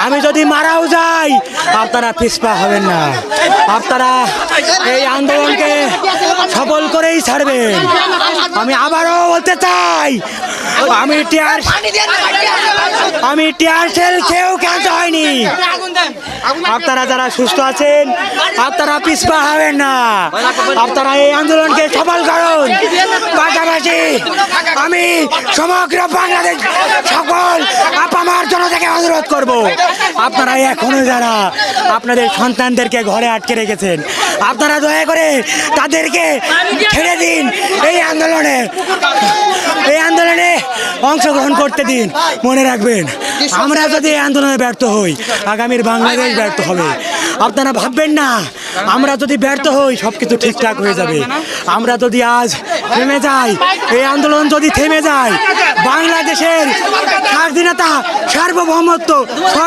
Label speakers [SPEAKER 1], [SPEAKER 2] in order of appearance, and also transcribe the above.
[SPEAKER 1] আমি যদি মারাও যাই আপনারা পিছপা হবেন না, আপনারা এই আন্দোলনকে সফল করেই ছাড়বেন। আমি আবারও বলতে চাই, আমি টিয়ার সেল খেয়েও ক্ষান্ত হয়নি। আপনারা যারা সুস্থ আছেন আপনারা পিছপা হবেন না, আপনারা এই আন্দোলনকে সফল করুন। পাশাপাশি আমি সমগ্র বাংলাদেশ সকল আপামার জনতাকে অনুরোধ করব, আপনারা এখনো যারা আপনাদের সন্তানদেরকে ঘরে আটকে রেখেছেন আপনারা দয়া করে তাদেরকে ছেড়ে দিন, এই আন্দোলনে অংশগ্রহণ করতে দিন। মনে রাখবেন, আমরা যদি এই আন্দোলনে ব্যর্থ হই আগামীর বাংলাদেশ ব্যর্থ হবে। আপনারা ভাববেন না আমরা যদি ব্যর্থ হই সব কিছু ঠিকঠাক হয়ে যাবে। আমরা যদি আজ থেমে যাই, এই আন্দোলন যদি থেমে যায়, বাংলাদেশের স্বাধীনতা সার্বভৌমত্ব